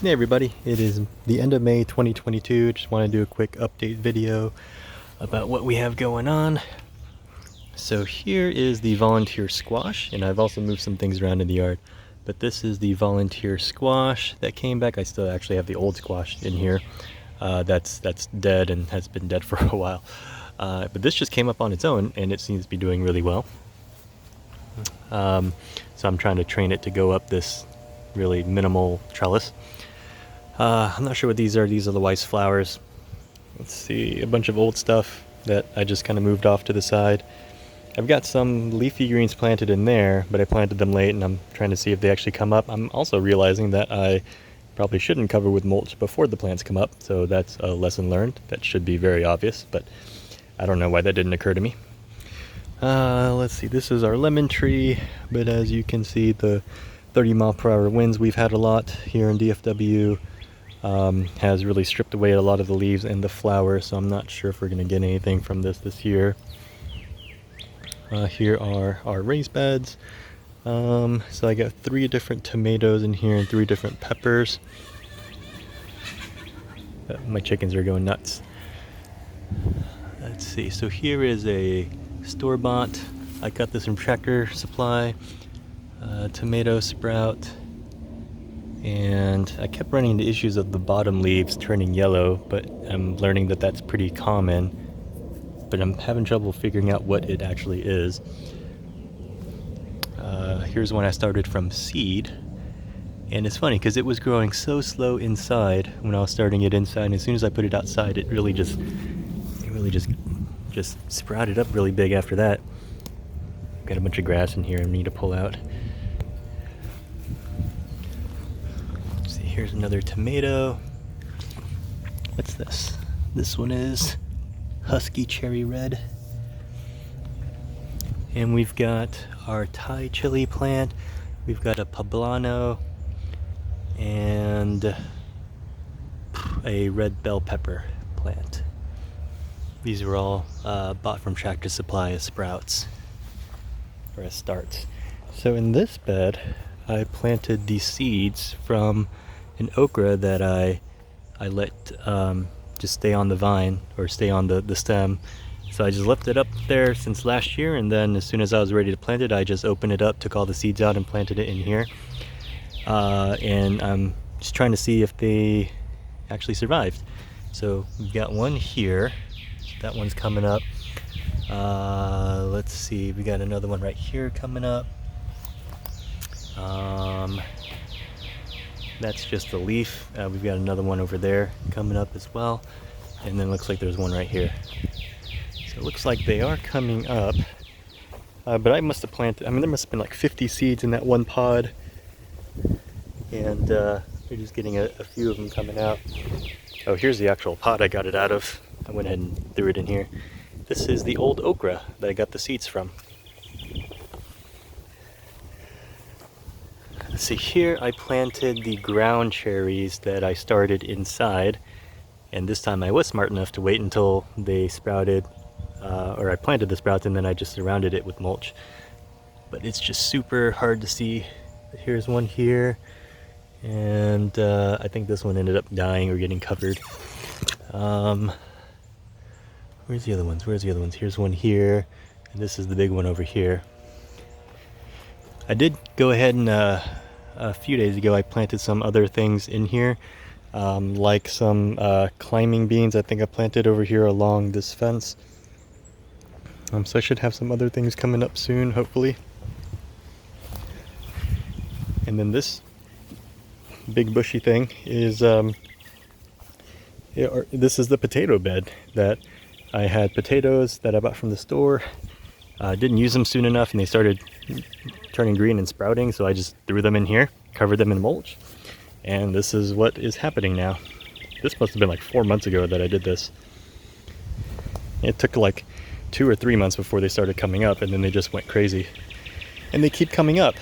Hey everybody, it is the end of May 2022. Just want to do a quick update video about what we have going on. So here is the volunteer squash, and I've also moved some things around in the yard. But this is the volunteer squash that came back. I still actually have the old squash in here. That's dead and has been dead for a while. But this just came up on its own, and it seems to be doing really well. So I'm trying to train it to go up this really minimal trellis. I'm not sure what these are. These are the Weiss flowers. Let's see, a bunch of old stuff that I just kind of moved off to the side. I've got some leafy greens planted in there, but I planted them late and I'm trying to see if they actually come up. I'm also realizing that I probably shouldn't cover with mulch before the plants come up, so that's a lesson learned. That should be very obvious, but I don't know why that didn't occur to me. Let's see, this is our lemon tree, but as you can see, the 30-mile-per-hour winds we've had a lot here in DFW has really stripped away a lot of the leaves and the flowers, so I'm not sure if we're going to get anything from this year. Here are our raised beds. So I got 3 different tomatoes in here and 3 different peppers. My chickens are going nuts. Let's see, so here is a store-bought, I got this from Tractor Supply, tomato sprout. And I kept running into issues of the bottom leaves turning yellow, but I'm learning that that's pretty common. But I'm having trouble figuring out what it actually is. Here's one I started from seed. And it's funny because it was growing so slow inside when I was starting it inside. And as soon as I put it outside, it really just sprouted up really big after that. Got a bunch of grass in here I need to pull out. Here's another tomato. What's this? This one is Husky Cherry Red. And we've got our Thai chili plant. We've got a poblano and a red bell pepper plant. These were all bought from Tractor Supply as sprouts or as starts. So in this bed, I planted the seeds from an okra that I let just stay on the vine or stay on the stem. So I just left it up there since last year, and then as soon as I was ready to plant it, I just opened it up, took all the seeds out and planted it in here. And I'm just trying to see if they actually survived. So we've got one here. That one's coming up. Let's see, we got another one right here coming up. That's just a leaf. We've got another one over there coming up as well. And then looks like there's one right here. So it looks like they are coming up. But I must have planted, there must have been like 50 seeds in that one pod. And we're just getting a few of them coming out. Oh, here's the actual pod I got it out of. I went ahead and threw it in here. This is the old okra that I got the seeds from. See, here I planted the ground cherries that I started inside, and this time I was smart enough to wait until they sprouted, or I planted the sprouts and then I just surrounded it with mulch. But it's just super hard to see. Here's one here, and I think this one ended up dying or getting covered. Where's the other ones? Here's one here, and this is the big one over here. I did go ahead and a few days ago I planted some other things in here, like some climbing beans I think I planted over here along this fence. So I should have some other things coming up soon, hopefully. And then this big bushy thing is, this is the potato bed that I had potatoes that I bought from the store. Didn't use them soon enough and they started turning green and sprouting, so I just threw them in here, covered them in mulch, and this is what is happening now. This must have been like 4 months ago that I did this. It took like 2 or 3 months before they started coming up, and then they just went crazy. And they keep coming up.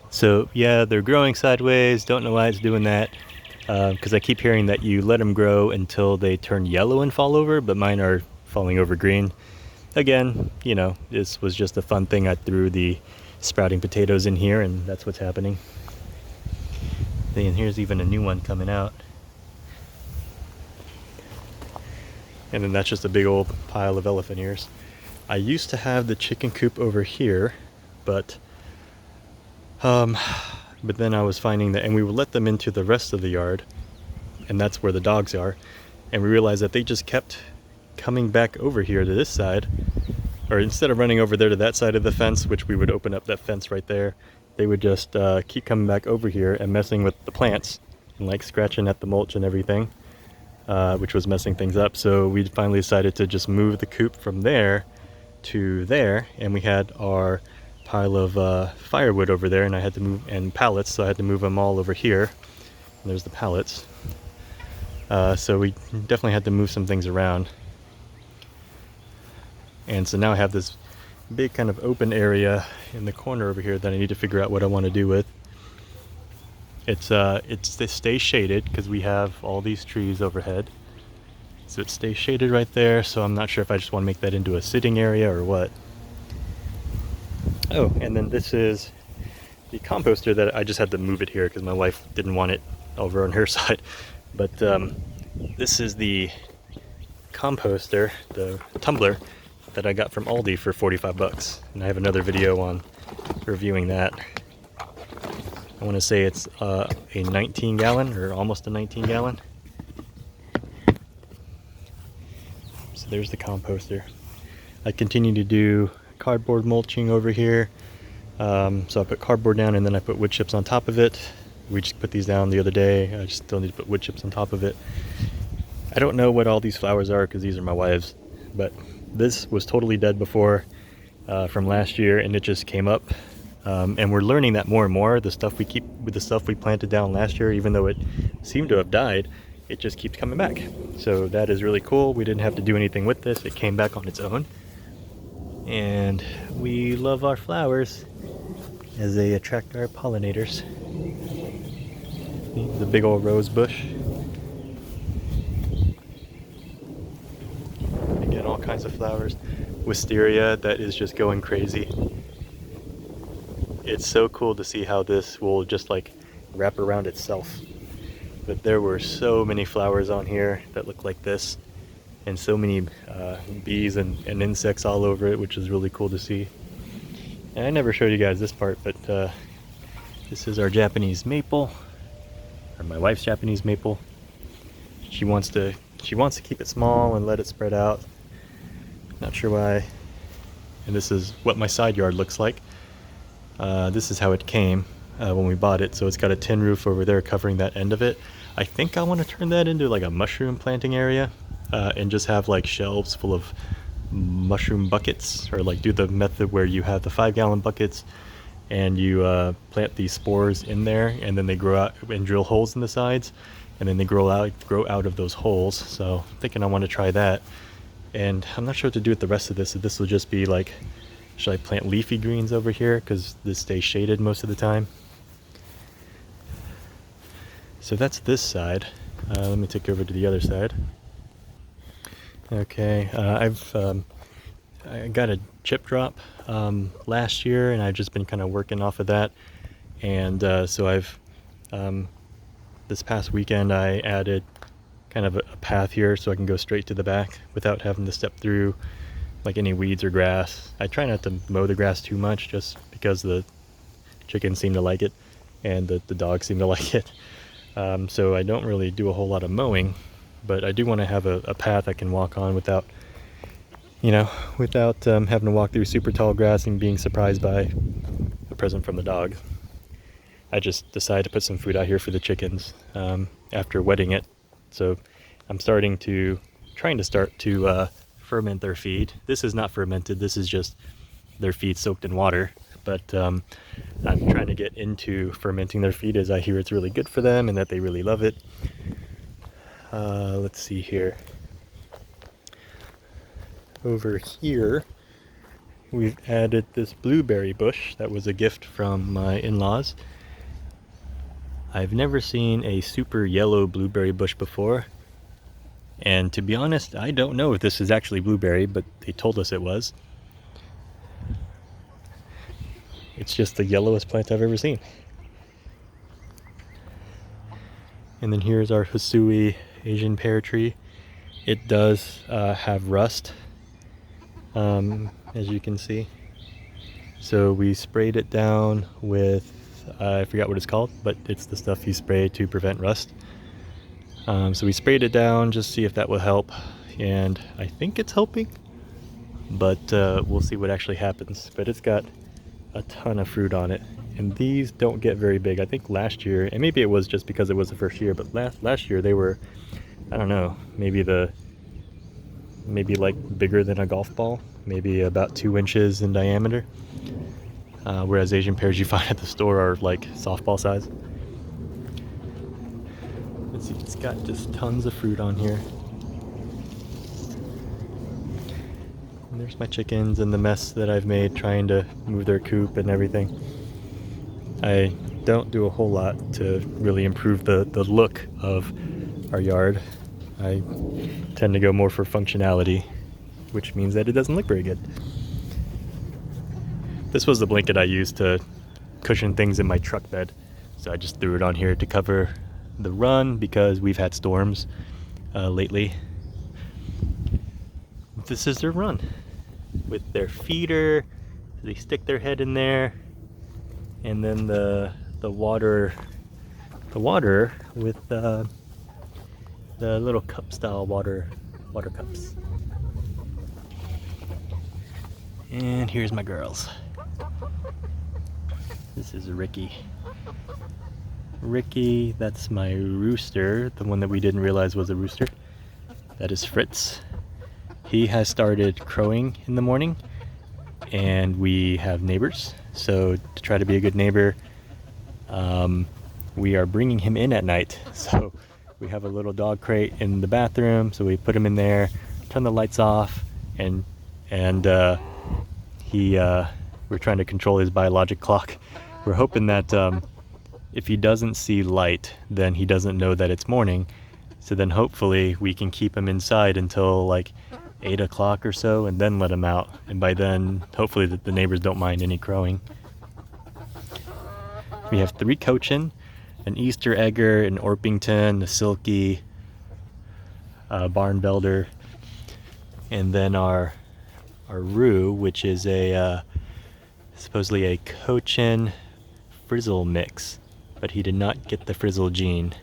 So yeah, they're growing sideways, don't know why it's doing that. Because I keep hearing that you let them grow until they turn yellow and fall over, but mine are falling over green. Again, this was just a fun thing. I threw the sprouting potatoes in here, and that's what's happening. Then here's even a new one coming out. And then that's just a big old pile of elephant ears. I used to have the chicken coop over here, but then I was finding that, and we would let them into the rest of the yard, and that's where the dogs are, and we realized that they just kept coming back over here to this side, or instead of running over there to that side of the fence, which we would open up that fence right there, they would just keep coming back over here and messing with the plants and like scratching at the mulch and everything, which was messing things up. So we finally decided to just move the coop from there to there, and we had our pile of firewood over there, and I had to move, and pallets, so I had to move them all over here. And there's the pallets. So we definitely had to move some things around. And so now I have this big kind of open area in the corner over here that I need to figure out what I want to do with. It stays shaded because we have all these trees overhead. So it stays shaded right there, so I'm not sure if I just want to make that into a sitting area or what. Oh, and then this is the composter that I just had to move it here because my wife didn't want it over on her side. But this is the composter, the tumbler that I got from Aldi for 45 bucks. And I have another video on reviewing that. I want to say it's a 19 gallon or almost a 19 gallon. So there's the composter. I continue to do cardboard mulching over here. So I put cardboard down and then I put wood chips on top of it. We just put these down the other day. I just still need to put wood chips on top of it. I don't know what all these flowers are because these are my wife's, but this was totally dead before from last year, and it just came up. And we're learning that more and more. The stuff we keep with the stuff we planted down last year, even though it seemed to have died, it just keeps coming back. So that is really cool. We didn't have to do anything with this. It came back on its own. And we love our flowers as they attract our pollinators. The big old rose bush. Again, all kinds of flowers. Wisteria that is just going crazy. It's so cool to see how this will just like wrap around itself. But there were so many flowers on here that look like this, and so many bees and insects all over it, which is really cool to see. And I never showed you guys this part, but this is our Japanese maple, or my wife's Japanese maple. She wants to keep it small and let it spread out. Not sure why. And this is what my side yard looks like. This is how it came when we bought it. So it's got a tin roof over there covering that end of it. I think I want to turn that into like a mushroom planting area, and just have like shelves full of mushroom buckets, or like do the method where you have the 5-gallon buckets and you plant these spores in there, and then they grow out and drill holes in the sides, and then they grow out of those holes. So I'm thinking I want to try that. And I'm not sure what to do with the rest of this. If this will just be like, should I plant leafy greens over here because this stays shaded most of the time? So that's this side. Let me take you over to the other side. Okay, I got a chip drop last year, and I've just been kind of working off of that. And so I've this past weekend I added kind of a path here so I can go straight to the back without having to step through like any weeds or grass. I try not to mow the grass too much just because the chickens seem to like it and the dogs seem to like it. So I don't really do a whole lot of mowing, but I do want to have a path I can walk on without having to walk through super tall grass and being surprised by a present from the dog. I just decided to put some food out here for the chickens after wetting it. So I'm trying to start to ferment their feed. This is not fermented, this is just their feed soaked in water. But I'm trying to get into fermenting their feed, as I hear it's really good for them and that they really love it. Let's see here. Over here, we've added this blueberry bush that was a gift from my in-laws. I've never seen a super yellow blueberry bush before. And to be honest, I don't know if this is actually blueberry, but they told us it was. It's just the yellowest plant I've ever seen. And then here's our Hisui Asian pear tree. It does have rust, as you can see. So we sprayed it down with, I forgot what it's called, but it's the stuff you spray to prevent rust. So we sprayed it down just to see if that will help, and I think it's helping, but we'll see what actually happens. But it's got a ton of fruit on it, and these don't get very big. I think last year, and maybe it was just because it was the first year, but last year they were, I don't know, maybe like bigger than a golf ball, maybe about 2 inches in diameter. Whereas Asian pears you find at the store are like softball size. Let's see, it's got just tons of fruit on here. And there's my chickens and the mess that I've made trying to move their coop and everything. I don't do a whole lot to really improve the look of our yard. I tend to go more for functionality, which means that it doesn't look very good. This was the blanket I used to cushion things in my truck bed, so I just threw it on here to cover the run because we've had storms lately. This is their run with their feeder. They stick their head in there, and then the water with the little cup style water cups. And here's my girls. This is Ricky. Ricky, that's my rooster, the one that we didn't realize was a rooster. That is Fritz. He has started crowing in the morning, and we have neighbors. So to try to be a good neighbor, we are bringing him in at night. So we have a little dog crate in the bathroom, so we put him in there, turn the lights off, and we're trying to control his biologic clock. We're hoping that if he doesn't see light, then he doesn't know that it's morning. So then hopefully we can keep him inside until like 8 o'clock or so, and then let him out. And by then, hopefully the neighbors don't mind any crowing. We have 3 Cochin, an Easter Egger, an Orpington, a Silky, Barn Belder, and then our Roo, which is a supposedly a Cochin Frizzle mix, but he did not get the Frizzle gene.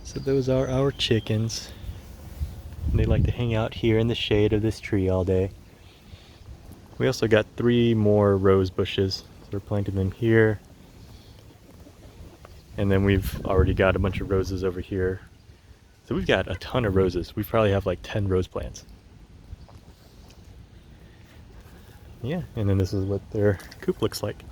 So those are our chickens. They like to hang out here in the shade of this tree all day. We also got 3 more rose bushes. So we're planting them here. And then we've already got a bunch of roses over here. So we've got a ton of roses. We probably have like 10 rose plants. Yeah, and then this is what their coop looks like.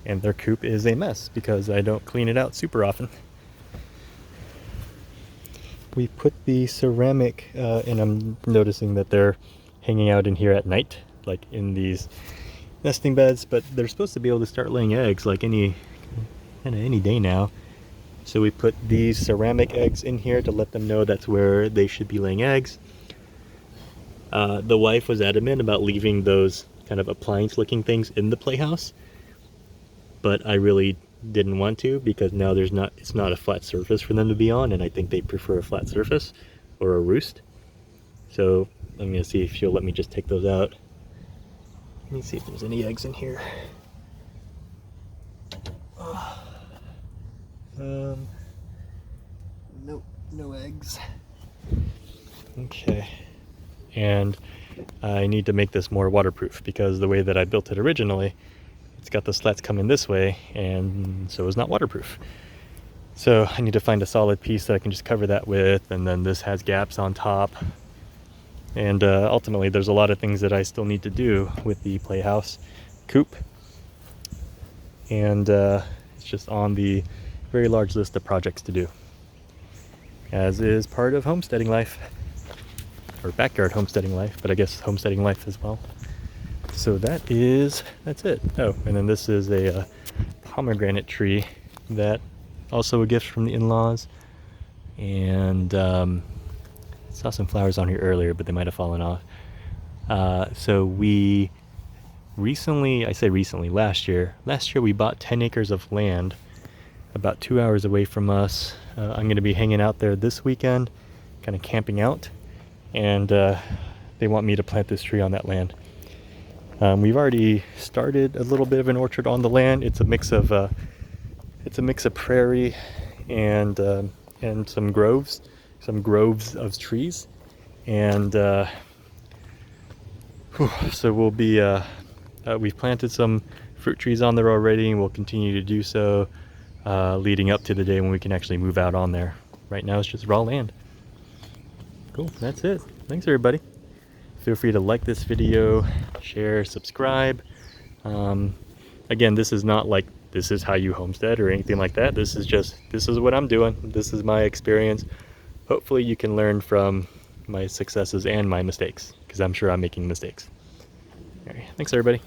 And their coop is a mess because I don't clean it out super often. We put the ceramic, and I'm noticing that they're hanging out in here at night, like in these nesting beds, but they're supposed to be able to start laying eggs like any day now. So we put these ceramic eggs in here to let them know that's where they should be laying eggs. The wife was adamant about leaving those kind of appliance looking things in the playhouse, but I really didn't want to because now it's not a flat surface for them to be on, and I think they prefer a flat surface or a roost. So I'm gonna see if she'll let me just take those out. Let me see if there's any eggs in here. Nope, no eggs. Okay. And I need to make this more waterproof because the way that I built it originally, it's got the slats coming this way, and so it's not waterproof. So I need to find a solid piece that I can just cover that with, and then this has gaps on top. And ultimately there's a lot of things that I still need to do with the playhouse coop. And it's just on the very large list of projects to do, as is part of homesteading life. Or backyard homesteading life, but I guess homesteading life as well. So that's it. Oh, and then this is a pomegranate tree that also a gift from the in-laws. And saw some flowers on here earlier, but they might have fallen off. So we recently, I say recently, last year we bought 10 acres of land about 2 hours away from us. I'm going to be hanging out there this weekend, kind of camping out, and they want me to plant this tree on that land. We've already started a little bit of an orchard on the land. It's a mix of prairie and some groves of trees, and so we'll be we've planted some fruit trees on there already, and we'll continue to do so leading up to the day when we can actually move out on there. Right now it's just raw land. Cool, that's it. Thanks everybody. Feel free to like this video, share, subscribe. Again, this is not like this is how you homestead or anything like that. This is what I'm doing. This is my experience. Hopefully you can learn from my successes and my mistakes, because I'm sure I'm making mistakes. All right, thanks everybody.